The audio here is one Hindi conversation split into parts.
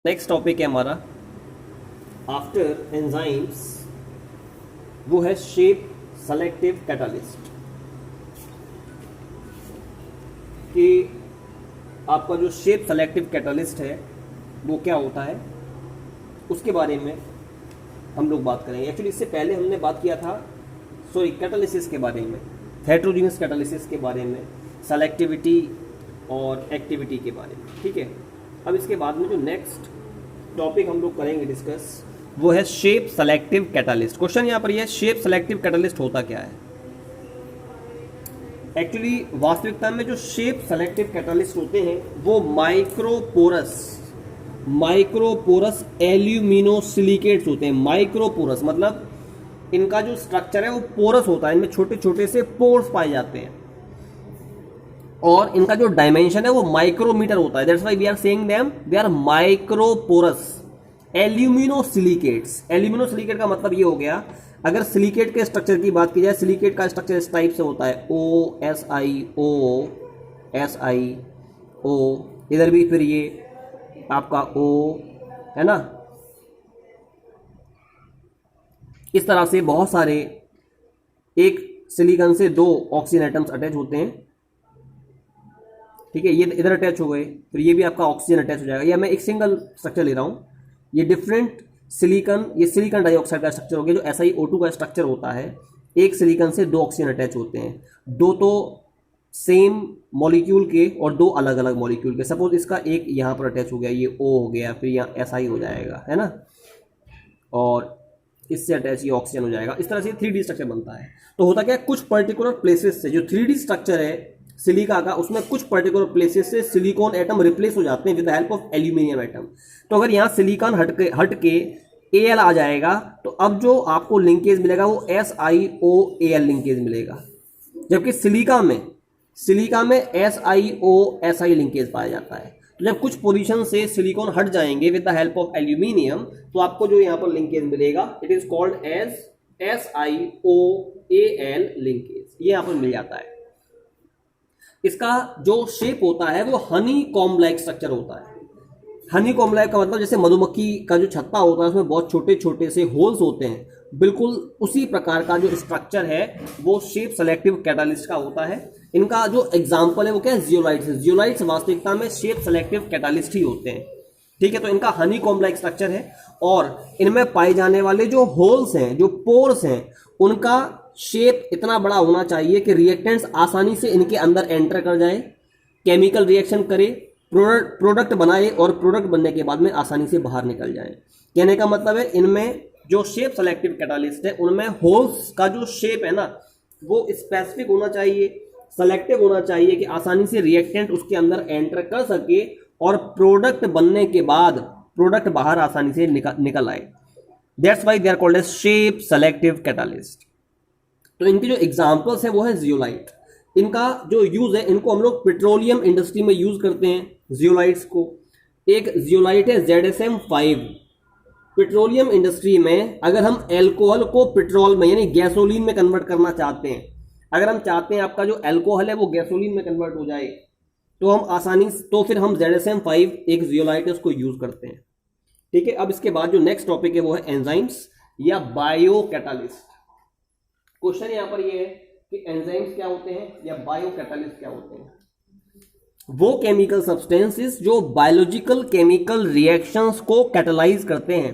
नेक्स्ट टॉपिक है हमारा आफ्टर एंजाइम्स, वो है शेप सेलेक्टिव कैटालिस्ट। कि आपका जो शेप सेलेक्टिव कैटालिस्ट है वो क्या होता है, उसके बारे में हम लोग बात करेंगे। एक्चुअली इससे पहले हमने बात किया था कैटालिसिस के बारे में, हेटेरोजेनस कैटालिसिस के बारे में, सेलेक्टिविटी और एक्टिविटी के बारे में। ठीक है, अब इसके बाद में जो नेक्स्ट टॉपिक हम लोग करेंगे डिस्कस, वो है शेप सेलेक्टिव कैटालिस्ट। क्वेश्चन यहाँ पर यह है, शेप सेलेक्टिव कैटालिस्ट होता क्या है। एक्चुअली वास्तविकता में जो शेप सेलेक्टिव कैटालिस्ट होते हैं वो माइक्रोपोरस एल्यूमिनोसिलिकेट्स होते हैं। माइक्रोपोरस मतलब इनका जो स्ट्रक्चर है वो पोरस होता है, इनमें छोटे छोटे से पोर्स पाए जाते हैं और इनका जो डायमेंशन है वो माइक्रोमीटर होता है। That's why we are saying them they are microporous aluminosilicates. Aluminosilicate का मतलब ये हो गया, अगर सिलिकेट के स्ट्रक्चर की बात की जाए, सिलिकेट का स्ट्रक्चर इस टाइप से होता है, OSiO, इधर भी फिर ये आपका O है ना। इस तरह से बहुत सारे एक सिलिकॉन से दो ऑक्सीजन एटम्स अटैच होते हैं। ठीक है, ये इधर अटैच हो गए, फिर ये भी आपका ऑक्सीजन अटैच हो जाएगा। या मैं एक सिंगल स्ट्रक्चर ले रहा हूँ, ये डिफरेंट सिलिकॉन, ये सिलिकॉन डाइऑक्साइड का स्ट्रक्चर हो गया, जो SiO2 का स्ट्रक्चर होता है। एक सिलिकॉन से दो ऑक्सीजन अटैच होते हैं, दो तो सेम मॉलिक्यूल के और दो अलग अलग मॉलिक्यूल के। सपोज इसका एक यहाँ पर अटैच हो गया, ये O हो गया, फिर यहाँ Si हो जाएगा, है ना, और इससे अटैच ये ऑक्सीजन हो जाएगा। इस तरह से 3D स्ट्रक्चर बनता है। तो होता क्या है, कुछ पर्टिकुलर प्लेसेस से जो 3D स्ट्रक्चर है सिलिका का, उसमें कुछ पर्टिकुलर प्लेसेस से सिलिकॉन एटम रिप्लेस हो जाते हैं with the help of aluminium atom. तो अगर यहाँ सिलिकॉन हट के Al आ जाएगा, तो अब जो आपको लिंकेज मिलेगा वो SiO-Al लिंकेज मिलेगा, जबकि सिलिका में SiO-Si लिंकेज पाया जाता है। तो जब कुछ पोजीशन से सिलिकॉन हट जाएंगे with the help of aluminium, तो आपको जो यहाँ पर लिंकेज मिलेगा, it is called as SiO-Al linkage, ये यहाँ पर मिल जाता है। इसका जो शेप होता है वो हनी कॉम्ब लाइक स्ट्रक्चर होता है। हनी कॉम्ब लाइक का मतलब जैसे मधुमक्खी का जो छत्ता होता है उसमें बहुत छोटे छोटे से होल्स होते हैं, बिल्कुल उसी प्रकार का जो स्ट्रक्चर है वो शेप सेलेक्टिव कैटालिस्ट का होता है। इनका जो एग्जाम्पल है वो क्या है, जियोलाइट्स। जियोलाइट्स वास्तविकता में शेप सेलेक्टिव कैटालिस्ट ही होते हैं। ठीक है, तो इनका हनी कॉम्ब लाइक स्ट्रक्चर है और इनमें पाए जाने वाले जो होल्स हैं, जो पोर्स हैं, उनका शेप इतना बड़ा होना चाहिए कि रिएक्टेंट्स आसानी से इनके अंदर एंटर कर जाए, केमिकल रिएक्शन करे, प्रोडक्ट बनाए और प्रोडक्ट बनने के बाद में आसानी से बाहर निकल जाए। कहने का मतलब है इनमें जो शेप सेलेक्टिव कैटालिस्ट है उनमें होल्स का जो शेप है ना वो स्पेसिफिक होना चाहिए, सेलेक्टिव होना चाहिए कि आसानी से रिएक्टेंट उसके अंदर एंटर कर सके और प्रोडक्ट बनने के बाद प्रोडक्ट बाहर आसानी से निकल आए। That's why they are called as shape selective catalyst. तो इनके जो एग्जाम्पल्स है वो है जियोलाइट। इनका जो यूज है, इनको हम लोग पेट्रोलियम इंडस्ट्री में यूज करते हैं जियोलाइट्स को। एक जियोलाइट है ZSM5। पेट्रोलियम इंडस्ट्री में अगर हम एल्कोहल को पेट्रोल में यानी गैसोलीन में कन्वर्ट करना चाहते हैं, अगर हम चाहते हैं आपका जो एल्कोहल है वो गैसोलीन में कन्वर्ट हो जाए, तो हम आसानी, तो फिर हम ZSM5 एक जियोलाइट है उसको यूज करते हैं। ठीक है, अब इसके बाद जो नेक्स्ट टॉपिक है वो है एंजाइम्स या बायो कैटालिस्ट। क्वेश्चन यहां पर ये है कि एंजाइम्स क्या होते हैं या बायो कैटालिस्ट क्या होते हैं। वो केमिकल सब्सटेंसेस जो बायोलॉजिकल केमिकल रिएक्शंस को कैटलाइज करते हैं,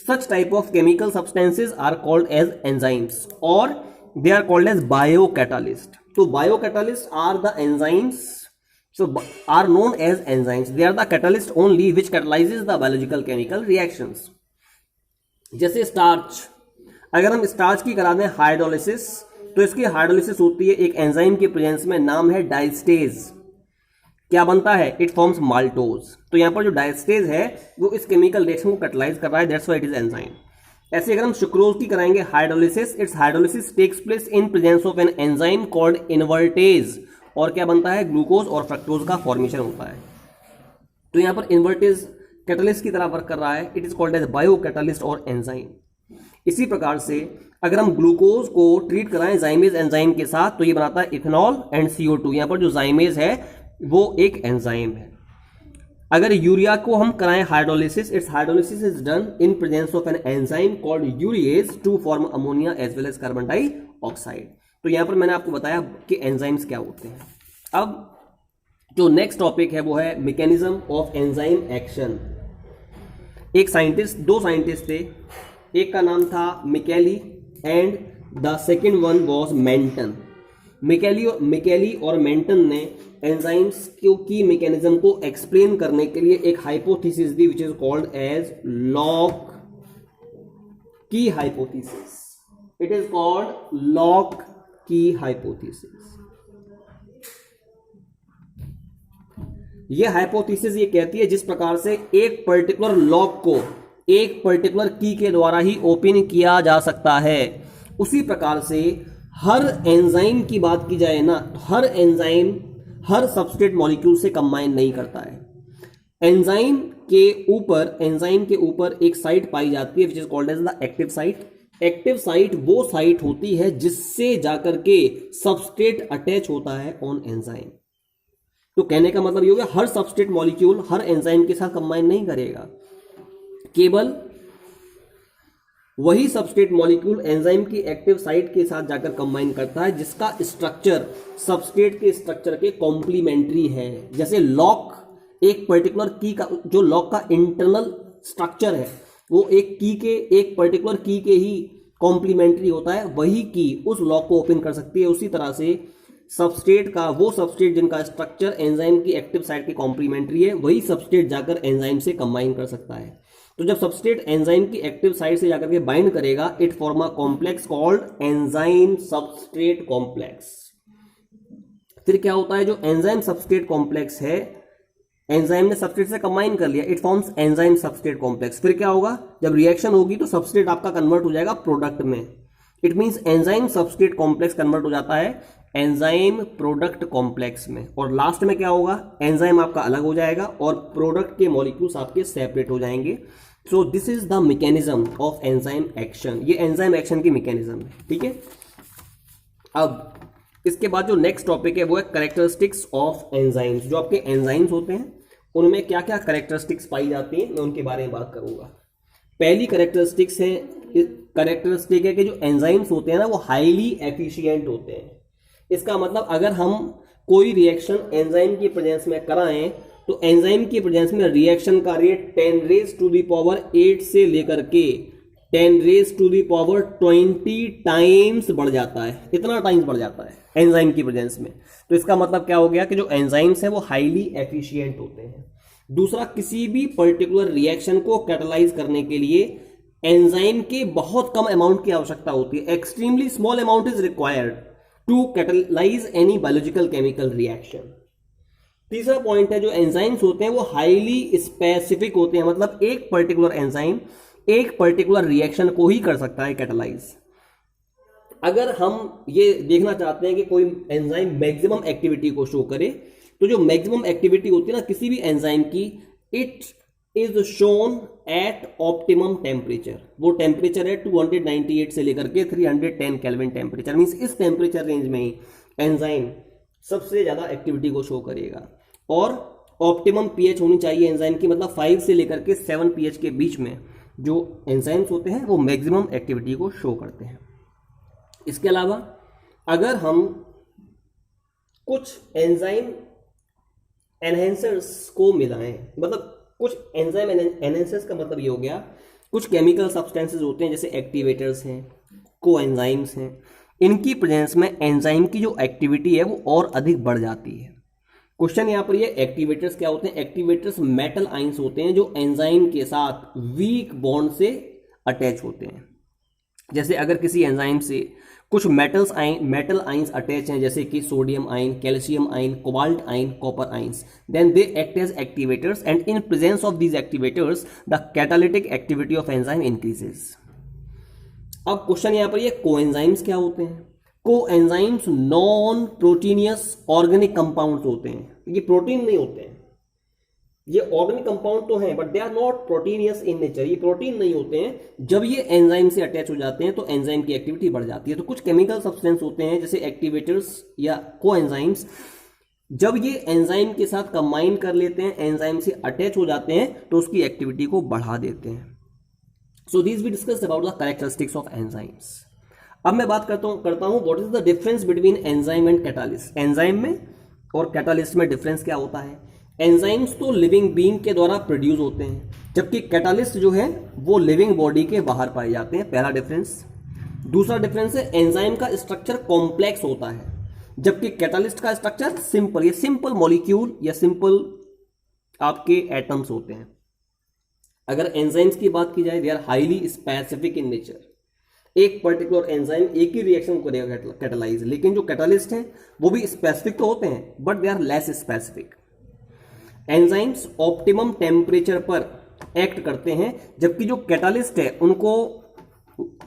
such type of chemical substances are called as enzymes और they are called as bio catalyst. तो bio catalyst are the enzymes, so are known as enzymes. They are the catalyst only which catalyzes the biological chemical reactions. जैसे स्टार्च, अगर हम स्टार्च की करा दें हाइड्रोलिसिस, तो इसकी हाइड्रोलिसिस होती है एक एंजाइम के प्रेजेंस में, नाम है डायस्टेज। क्या बनता है, इट फॉर्म्स माल्टोज। तो यहाँ पर जो डायस्टेज है वो इस केमिकल रिएक्शन को कैटलाइज कर रहा है, that's why it is enzyme. ऐसे अगर हम सुक्रोज की कराएंगे hydrolysis, it's hydrolysis takes place in presence of an enzyme called invertase, और क्या बनता है, ग्लूकोज और फ्रक्टोज का फॉर्मेशन होता है। तो यहाँ पर इन्वर्टेज कैटलिस्ट की तरह वर्क कर रहा है, it is called as bio catalyst और एंजाइम। इसी प्रकार से अगर हम ग्लूकोज को ट्रीट कराएं जाइमेज एंजाइम के साथ, तो ये बनाता है इथेनॉल एंड CO2। यहाँ पर जो जाइमेज है वो एक एंजाइम है। अगर यूरिया को हम कराएं hydrolysis, it's hydrolysis is done in presence of an enzyme called urease to form ammonia as well as carbon dioxide. तो यहां पर मैंने आपको बताया कि एंजाइम्स क्या होते हैं। अब जो नेक्स्ट टॉपिक है वो है मैकेनिज्म ऑफ एंजाइम एक्शन। एक साइंटिस्ट, दो साइंटिस्ट थे, एक का नाम था Michaelis and the second one was Menten. Michaelis और मेंटन ने एंजाइम्स की मैकेनिज्म को एक्सप्लेन करने के लिए एक हाइपोथेसिस दी which is called as lock key hypothesis. It is called lock key hypothesis. ये हाइपोथेसिस ये कहती है जिस प्रकार से एक पर्टिकुलर लॉक को एक पर्टिकुलर की के द्वारा ही ओपन किया जा सकता है, उसी प्रकार से हर एंजाइम की बात की जाए ना, तो हर एंजाइम हर सबस्ट्रेट मॉलिक्यूल से कंबाइन नहीं करता है। एंजाइम के ऊपर एक साइट पाई जाती है which is called as the active site. Active site वो साइट होती है जिससे जाकर के सबस्ट्रेट अटैच होता है ऑन एंजाइम। तो कहने का मतलब ये हो गया हर सबस्ट्रेट मॉलिक्यूल हर एंजाइम के साथ कंबाइन नहीं करेगा, केवल वही सबस्ट्रेट मॉलिक्यूल एंजाइम की एक्टिव साइट के साथ जाकर कंबाइन करता है जिसका स्ट्रक्चर सबस्ट्रेट के स्ट्रक्चर के कॉम्प्लीमेंट्री है। जैसे लॉक एक पर्टिकुलर की का, जो लॉक का इंटरनल स्ट्रक्चर है वो एक पर्टिकुलर की के ही कॉम्प्लीमेंट्री होता है, वही की उस लॉक को ओपन कर सकती है। उसी तरह से वो सबस्ट्रेट जिनका स्ट्रक्चर एंजाइम की एक्टिव साइट के कॉम्प्लीमेंट्री है, वही सबस्ट्रेट जाकर एंजाइम से कंबाइन कर सकता है। तो जब सबस्ट्रेट एंजाइम की एक्टिव साइट से जाकर के बाइंड करेगा, it form a complex called enzyme substrate complex. फिर क्या होता है, जो एंजाइम सबस्ट्रेट कॉम्प्लेक्स है, एंजाइम ने सबस्ट्रेट से कंबाइन कर लिया, it forms enzyme substrate complex. फिर क्या होगा, जब रिएक्शन होगी तो सबस्ट्रेट आपका कन्वर्ट हो जाएगा प्रोडक्ट में। It means enzyme substrate complex convert हो जाता है एंजाइम प्रोडक्ट कॉम्प्लेक्स में। और लास्ट में क्या होगा, एंजाइम आपका अलग हो जाएगा और प्रोडक्ट के मॉलिक्यूल्स आपके सेपरेट हो जाएंगे। So this is the mechanism of enzyme action. ये एंजाइम एक्शन की मैकेनिज्म है, ठीक है। अब इसके बाद जो नेक्स्ट टॉपिक है वो है कैरेक्टरिस्टिक्स ऑफ एंजाइम्स। जो आपके एंजाइम्स होते हैं उनमें क्या क्या कैरेक्टरिस्टिक्स पाई जाती हैं, मैं उनके बारे में बात करूंगा। पहली कैरेक्टरिस्टिक है कि जो एंजाइम्स होते हैं ना वो हाईली एफिशिएंट होते हैं। इसका मतलब अगर हम कोई रिएक्शन एंजाइम की प्रेजेंस में कराएं तो एंजाइम की प्रेजेंस में रिएक्शन का रेट 10⁸ से लेकर के 10⁻20 टाइम्स बढ़ जाता है। इतना टाइम्स बढ़ जाता है एंजाइम की प्रेजेंस में। तो इसका मतलब क्या हो गया कि जो एंजाइम्स हैं वो हाईली एफिशिएंट होते हैं। दूसरा, किसी भी पर्टिकुलर रिएक्शन को कैटलाइज करने के लिए एंजाइम के बहुत कम अमाउंट की आवश्यकता होती है। Extremely small amount is required to catalyse any biological chemical reaction. तीसरा पॉइंट है, जो एंजाइम्स होते हैं वो हाईली स्पेसिफिक होते हैं, मतलब एक पर्टिकुलर एंजाइम एक पर्टिकुलर रिएक्शन को ही कर सकता है कैटलाइज। अगर हम ये देखना चाहते हैं कि कोई एंजाइम मैक्सिमम एक्टिविटी को शो करे, तो जो मैक्सिमम एक्टिविटी होती है ना किसी भी एंजाइम की, it is shown at optimum temperature. वो टेम्परेचर है 298 से लेकर के 310 केल्विन टेम्परेचर। मींस इस टेम्परेचर रेंज में ही एंजाइम सबसे ज्यादा एक्टिविटी को शो करेगा। और ऑप्टिमम पीएच होनी चाहिए एंजाइम की, मतलब 5 से लेकर के 7 पीएच के बीच में जो एंजाइम्स होते हैं वो मैक्सिमम एक्टिविटी को शो करते हैं। इसके अलावा अगर हम कुछ एंजाइम एनहेंसर्स को मिलाएं, मतलब कुछ एंजाइम एनहेंसर्स का मतलब ये हो गया, कुछ केमिकल सब्सटेंसेस होते हैं जैसे एक्टिवेटर्स हैं, कोएंजाइम्स हैं, इनकी प्रेजेंस में एंजाइम की जो एक्टिविटी है वो और अधिक बढ़ जाती है। क्वेश्चन यहाँ पर ये एक्टिवेटर्स क्या होते हैं, एक्टिवेटर्स मेटल आइंस होते हैं जो एंजाइम के साथ वीक बॉन्ड से अटैच होते हैं। जैसे अगर किसी एंजाइम से कुछ मेटल आइंस अटैच हैं, जैसे कि सोडियम आइन, calcium ion, cobalt ion, copper ions, then they act as activators and in presence of these activators the catalytic activity of enzyme increases. अब क्वेश्चन यहां पर ये कोएंजाइम्स क्या होते हैं। Coenzymes non proteinious organic compounds होते हैं। ये प्रोटीन नहीं होते हैं, ये ऑर्गेनिक कंपाउंड तो हैं but they are not proteinious in nature. ये प्रोटीन नहीं होते हैं। जब ये एंजाइम से अटैच हो जाते हैं तो एंजाइम की एक्टिविटी बढ़ जाती है। तो कुछ केमिकल सब्सटेंस होते हैं जैसे एक्टिवेटर्स या कोएंजाइम्स, जब ये एंजाइम के साथ कंबाइन कर लेते हैं, एंजाइम से अटैच हो जाते हैं, तो उसकी एक्टिविटी को बढ़ा देते हैं। So this we discussed about the characteristics of enzymes. अब मैं बात करता हूँ what is the difference between enzyme and catalyst. Enzyme में और कैटालिस्ट में डिफरेंस क्या होता है? एंजाइम्स तो लिविंग बीइंग के द्वारा प्रोड्यूस होते हैं, जबकि कैटालिस्ट जो है वो लिविंग बॉडी के बाहर पाए जाते हैं, पहला डिफरेंस। दूसरा डिफरेंस है एंजाइम का स्ट्रक्चर कॉम्प्लेक्स होता है, जबकि कैटालिस्ट का स्ट्रक्चर सिंपल, या सिंपल मॉलिक्यूल या सिंपल आपके एटम्स होते हैं। अगर एंजाइम्स की बात की जाए, they are highly specific in nature. एक पर्टिकुलर एंजाइम एक ही रिएक्शन को करेगा कैटालाइज, लेकिन जो कैटालिस्ट हैं वो भी स्पेसिफिक तो होते हैं, but they are less specific. Enzymes optimum temperature पर एक्ट करते हैं, जबकि जो कैटालिस्ट है उनको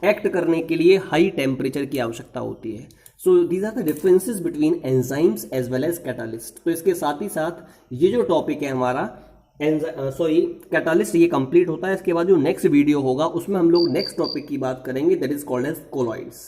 एक्ट करने के लिए हाई टेम्परेचर की आवश्यकता होती है। So these are the differences between enzymes as well as catalyst. तो इसके साथ ही साथ ये जो टॉपिक है हमारा कैटालिस्ट, ये कंप्लीट होता है। इसके बाद जो नेक्स्ट वीडियो होगा उसमें हम लोग नेक्स्ट टॉपिक की बात करेंगे, that is called as colloids.